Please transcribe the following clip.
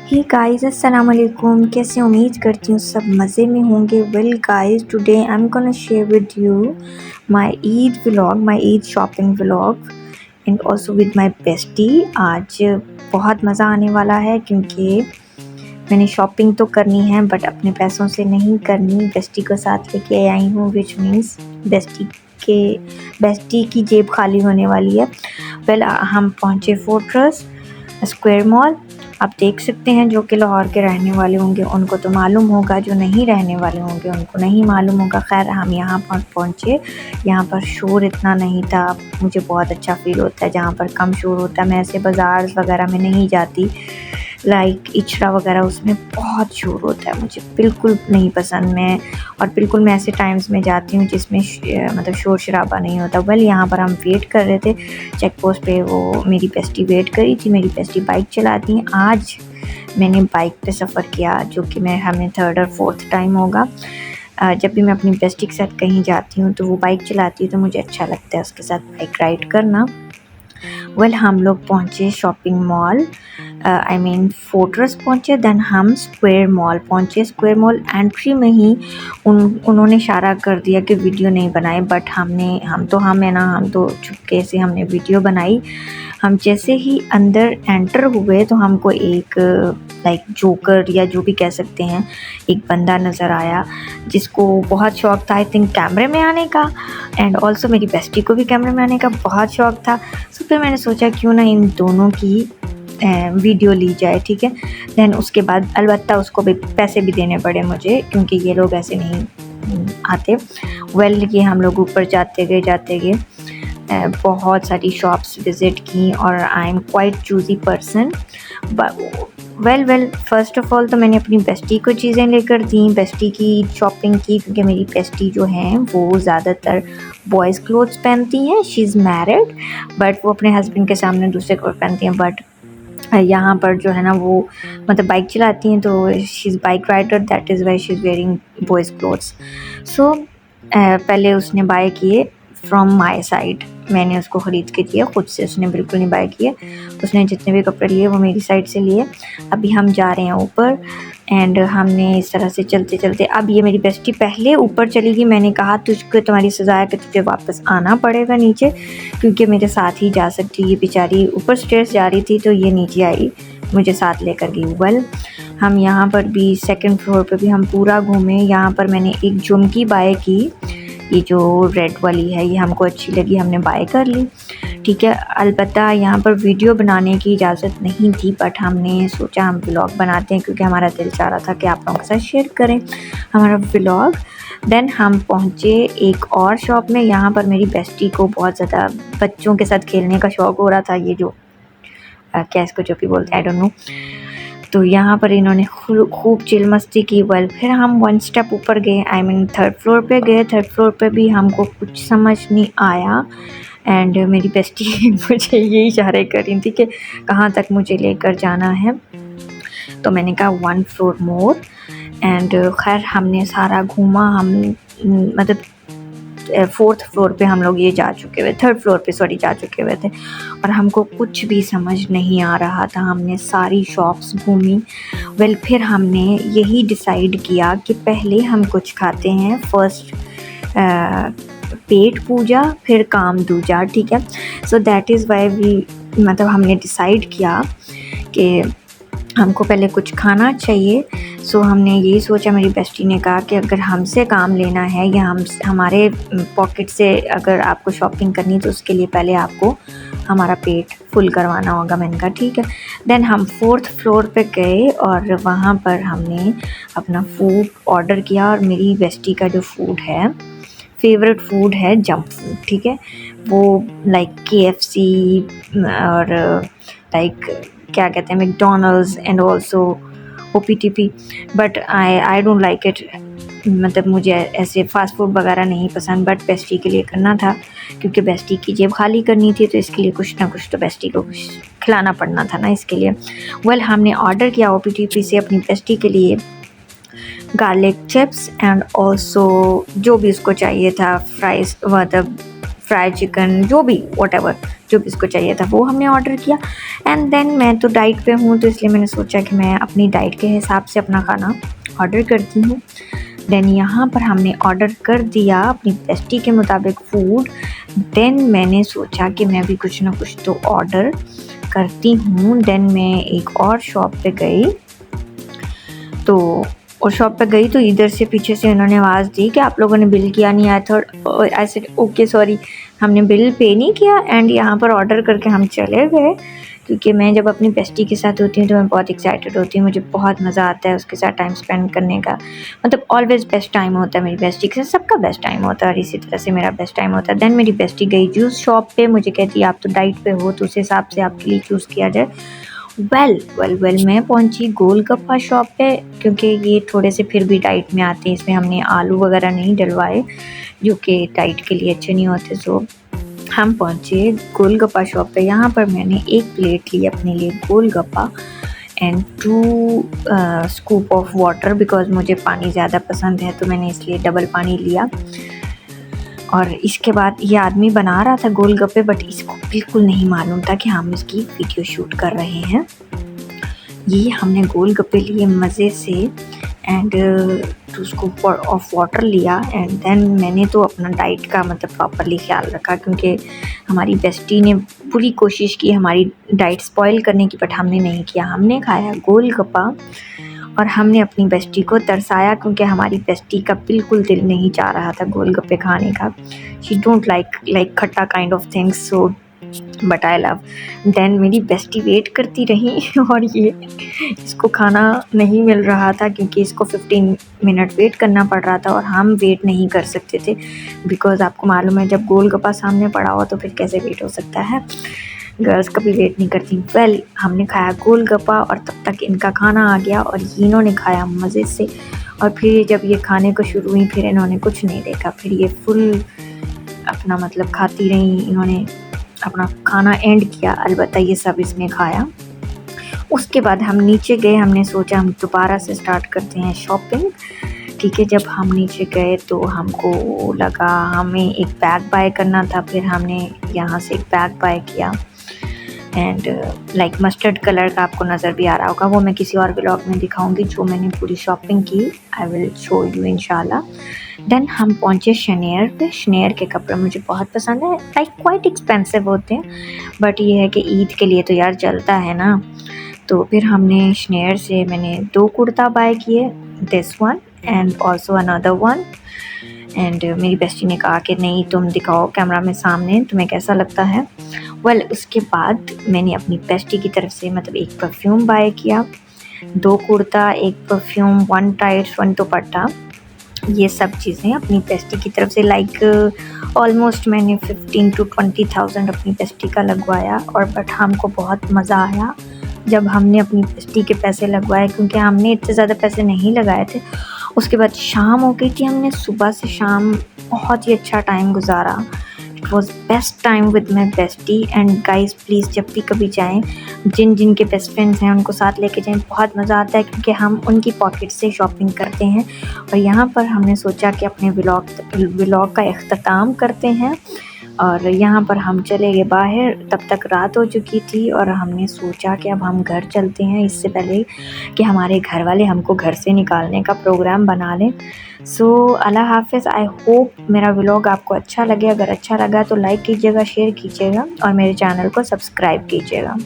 Hey guys अस्सलाम वालेकुम। कैसे उम्मीद करती हूँ सब मज़े में होंगे। Well guys today I am gonna share with you my Eid vlog, my Eid shopping vlog and also with my bestie. आज बहुत मज़ा आने वाला है क्योंकि मैंने शॉपिंग तो करनी है बट अपने पैसों से नहीं करनी, बेस्टी को साथ लेके आई हूँ विच मीन्स बेस्टी की जेब खाली होने वाली है। वेल हम पहुँचे फोर्ट्रेस स्क्वायर मॉल। आप देख सकते हैं जो कि लाहौर के रहने वाले होंगे उनको तो मालूम होगा, जो नहीं रहने वाले होंगे उनको नहीं मालूम होगा। खैर हम यहाँ पर पहुँचे, यहाँ पर शोर इतना नहीं था। मुझे बहुत अच्छा फ़ील होता है जहाँ पर कम शोर होता है। मैं ऐसे बाज़ार वगैरह में नहीं जाती, लाइक इचरा वगैरह उसमें बहुत शोर होता है, मुझे बिल्कुल नहीं पसंद। और बिल्कुल मैं ऐसे टाइम्स में जाती हूँ जिसमें मतलब शोर शराबा नहीं होता। वेल यहाँ पर हम वेट कर रहे थे चेक पोस्ट पे, वो मेरी बेस्टी वेट करी थी। मेरी बेस्टी बाइक चलाती हैं। आज मैंने बाइक पे सफ़र किया जो कि हमें थर्ड और फोर्थ टाइम होगा। जब भी मैं अपनी बेस्टी के साथ कहीं जाती हूँ तो वो बाइक चलाती है तो मुझे अच्छा लगता है उसके साथ बाइक राइड करना। वेल हम लोग पहुँचे shopping mall, I mean fortress पहुँचे, देन हम स्क्वायर मॉल पहुँचे। स्क्वायर मॉल एंट्री में ही उन्होंने इशारा कर दिया कि वीडियो नहीं बनाए, बट हम तो चुपके से हमने वीडियो बनाई। हम जैसे ही अंदर एंटर हुए तो हमको एक लाइक जोकर या जो भी कह सकते हैं एक बंदा नज़र आया जिसको बहुत शौक़ था आई थिंक कैमरे में आने का, एंड ऑल्सो मेरी बेस्टी को भी कैमरे में आने का बहुत शौक़ था। सो फिर मैंने सोचा क्यों ना इन दोनों की वीडियो ली जाए, ठीक है। देन उसके बाद अलबत्ता उसको भी पैसे भी देने पड़े मुझे क्योंकि ये लोग ऐसे नहीं आते। वेल ये हम लोग ऊपर जाते गए बहुत सारी शॉप्स विज़िट की और I am quite choosy person. Well first of all तो मैंने अपनी बेस्टी को चीज़ें लेकर दी, बेस्टी की शॉपिंग की क्योंकि मेरी बेस्टी जो हैं वो ज़्यादातर बॉयज़ क्लोथ्स पहनती हैं। शी इज़ मैरिड बट वो अपने हस्बैंड के सामने दूसरे क्लोथ पहनती हैं, बट यहाँ पर जो है ना वो मतलब बाइक चलाती हैं तो she is bike rider, that is why she is wearing boys clothes. So पहले उसने बाय किए फ्रॉम माई साइड, मैंने उसको ख़रीद के दिया, ख़ुद से उसने बिल्कुल नहीं बाय किए। उसने जितने भी कपड़े लिए वो मेरी साइड से लिए। अभी हम जा रहे हैं ऊपर एंड हमने इस तरह से चलते चलते, अब ये मेरी बेस्टी पहले ऊपर चली गई। मैंने कहा तुझको तुम्हारी सज़ा है कि तुझे वापस आना पड़ेगा नीचे क्योंकि मेरे साथ ही जा सकती। ये बेचारी ऊपर स्टेयर्स जा रही थी तो ये नीचे आई, मुझे साथ लेकर गई। वेल हम यहाँ पर भी सेकंड फ्लोर पे भी हम पूरा घूमे। यहाँ पर मैंने एक झुमकी बाय की, ये जो रेड वाली है ये हमको अच्छी लगी, हमने बाय कर ली, ठीक है। अलबत्ता यहाँ पर वीडियो बनाने की इजाज़त नहीं थी बट हमने सोचा हम व्लॉग बनाते हैं क्योंकि हमारा दिल चाह रहा था कि आप लोगों के साथ शेयर करें हमारा व्लॉग। देन हम पहुँचे एक और शॉप में। यहाँ पर मेरी बेस्टी को बहुत ज़्यादा बच्चों के साथ खेलने का शौक़ हो रहा था, ये जो क्या इसको जो भी बोलते हैं आई डोंट नो। तो यहाँ पर इन्होंने खूब चिल मस्ती की। वेल फिर हम वन स्टेप ऊपर गए, आई मीन थर्ड फ्लोर पे गए। थर्ड फ्लोर पे भी हमको कुछ समझ नहीं आया एंड मेरी बेस्टी मुझे ये इशारे कर रही थी कि कहाँ तक मुझे लेकर जाना है, तो मैंने कहा 1 फ्लोर मोर एंड खैर हमने सारा घूमा। हम मतलब फोर्थ फ्लोर पे हम लोग थर्ड फ्लोर पे जा चुके हुए थे और हमको कुछ भी समझ नहीं आ रहा था। हमने सारी शॉप्स घूमी। वेल फिर हमने यही डिसाइड किया कि पहले हम कुछ खाते हैं, फर्स्ट पेट पूजा फिर काम दूजा, ठीक है। सो दैट इज़ वाई मतलब हमने डिसाइड किया कि हमको पहले कुछ खाना चाहिए। सो हमने यही सोचा, मेरी बेस्टी ने कहा कि अगर हमसे काम लेना है या हमारे पॉकेट से अगर आपको शॉपिंग करनी तो उसके लिए पहले आपको हमारा पेट फुल करवाना होगा। मैंने कहा ठीक है। देन हम फोर्थ फ्लोर पे गए और वहाँ पर हमने अपना फूड ऑर्डर किया और मेरी बेस्टी का जो फूड है फेवरेट फूड है जंक फूड, ठीक है। वो लाइक KFC और लाइक क्या कहते हैं McDonald's and also OPTP, but I don't like it. मतलब मुझे ऐसे फ़ास्ट फूड वगैरह नहीं पसंद, बट बेस्टी के लिए करना था क्योंकि बेस्टी की जेब खाली करनी थी तो इसके लिए कुछ ना कुछ तो बेस्टी को कुछ खिलाना पड़ना था ना, इसके लिए। वेल हमने ऑर्डर किया OPTP से अपनी बेस्टी के लिए गार्लिक चिप्स एंड ऑल्सो जो भी उसको चाहिए था, फ्राइज़ मतलब फ्राई चिकन, जो भी वॉटेवर जो किसको चाहिए था वो हमने ऑर्डर किया। एंड देन मैं तो डाइट पे हूँ तो इसलिए मैंने सोचा कि मैं अपनी डाइट के हिसाब से अपना खाना ऑर्डर करती हूँ। देन यहाँ पर हमने ऑर्डर कर दिया अपनी बेस्टी के मुताबिक फूड। देन मैंने सोचा कि मैं भी कुछ ना कुछ तो ऑर्डर करती हूँ। देन मैं एक और शॉप पे गई तो इधर से पीछे से उन्होंने आवाज़ दी कि आप लोगों ने बिल किया नहीं। I thought I said okay sorry, हमने बिल पे नहीं किया। एंड यहाँ पर ऑर्डर करके हम चले गए, क्योंकि मैं जब अपनी बेस्टी के साथ होती हूँ तो मैं बहुत एक्साइटेड होती हूँ, मुझे बहुत मज़ा आता है उसके साथ टाइम स्पेंड करने का। मतलब ऑलवेज़ बेस्ट टाइम होता है मेरी बेस्टी के साथ, सबका बेस्ट टाइम होता है और इसी तरह से मेरा बेस्ट टाइम होता है। देन मेरी बेस्टी गई जूस शॉप पे, मुझे कहती है आप तो डाइट पे हो तो उस हिसाब से आपके लिए चूज़ किया जाए। वेल मैं पहुंची गोलगप्पा शॉप पे, क्योंकि ये थोड़े से फिर भी डाइट में आते हैं, इसमें हमने आलू वगैरह नहीं डलवाए जो कि डाइट के लिए अच्छे नहीं होते। सो हम पहुंचे गोलगप्पा शॉप पे। यहाँ पर मैंने एक प्लेट ली अपने लिए golgappa and 2 scoop of water, because मुझे पानी ज़्यादा पसंद है तो मैंने इसलिए डबल पानी लिया। और इसके बाद ये आदमी बना रहा था गोलगप्पे, बट इसको बिल्कुल नहीं मालूम था कि हम इसकी वीडियो शूट कर रहे हैं। ये हमने गोलगप्पे लिए मज़े से एंड 2 स्कूप ऑफ वाटर लिया। एंड देन मैंने तो अपना डाइट का मतलब प्रॉपरली ख्याल रखा, क्योंकि हमारी बेस्टी ने पूरी कोशिश की हमारी डाइट स्पॉइल करने की, बट हमने नहीं किया। हमने खाया गोलगप्पा और हमने अपनी बेस्टी को तरसाया, क्योंकि हमारी बेस्टी का बिल्कुल दिल नहीं चाह रहा था गोलगप्पे खाने का। She don't like khatta kind of things, so but I love. Then मेरी बेस्टी वेट करती रही और ये इसको खाना नहीं मिल रहा था, क्योंकि इसको 15 मिनट वेट करना पड़ रहा था और हम वेट नहीं कर सकते थे, बिकॉज़ आपको मालूम है जब गोलगप्पा सामने पड़ा हो तो फिर कैसे वेट हो सकता है, गर्ल्स कभी वेट नहीं करती। वेल हमने खाया गोलगप्पा और तब तक इनका खाना आ गया और इन्होंने खाया मज़े से। और फिर जब ये खाने को शुरू हुई फिर इन्होंने कुछ नहीं देखा, फिर ये फुल अपना मतलब खाती रही, इन्होंने अपना खाना एंड किया। अलबत्ता ये सब इसने खाया। उसके बाद हम नीचे गए, हमने सोचा हम दोबारा से स्टार्ट करते हैं शॉपिंग। ठीक है, जब हम नीचे गए तो हमको लगा हमें एक बैग बाय करना था। फिर हमने यहाँ से एक बैग बाय किया एंड लाइक मस्टर्ड कलर का, आपको नज़र भी आ रहा होगा, वो मैं किसी और व्लॉग में दिखाऊंगी जो मैंने पूरी शॉपिंग की। आई विल शो यू इंशाल्लाह। देन हम पहुँचे शनेर पे। शनेर के कपड़े मुझे बहुत पसंद है, लाइक क्वाइट एक्सपेंसिव होते हैं, बट ये है कि ईद के लिए तो यार चलता है ना। तो फिर हमने शनेर से मैंने 2 कुर्ता बाय किए, this one and also another one. And मेरी बेस्टी ने कहा कि नहीं तुम दिखाओ कैमरा में सामने तुम्हें कैसा लगता है। वेल उसके बाद मैंने अपनी बेस्टी की तरफ से मतलब एक परफ्यूम बाय किया, 2 कुर्ता, 1 परफ्यूम, 1 टाइट्स, 1 दुपट्टा, ये सब चीज़ें अपनी बेस्टी की तरफ से। लाइक ऑलमोस्ट मैंने 15 to 20,000 अपनी बेस्टी का लगवाया। और बट हमको बहुत मज़ा आया जब हमने अपनी बेस्टी के पैसे लगवाए, क्योंकि हमने इतने ज़्यादा पैसे नहीं लगाए थे। उसके बाद शाम हो गई थी, हमने सुबह से शाम बहुत ही अच्छा टाइम गुजारा। It was best time with my bestie. And guys please जब भी कभी जाएँ, जिन के बेस्ट फ्रेंड्स हैं उनको साथ लेके जाएँ, बहुत मज़ा आता है, क्योंकि हम उनकी पॉकेट से शॉपिंग करते हैं। और यहाँ पर हमने सोचा कि अपने व्लॉग का इख्तिताम करते हैं और यहाँ पर हम चले गए बाहर। तब तक रात हो चुकी थी और हमने सोचा कि अब हम घर चलते हैं, इससे पहले कि हमारे घर वाले हमको घर से निकालने का प्रोग्राम बना लें। सो अल्लाह हाफ़िज़। आई होप मेरा व्लॉग आपको अच्छा लगे। अगर अच्छा लगा तो लाइक कीजिएगा, शेयर कीजिएगा और मेरे चैनल को सब्सक्राइब कीजिएगा।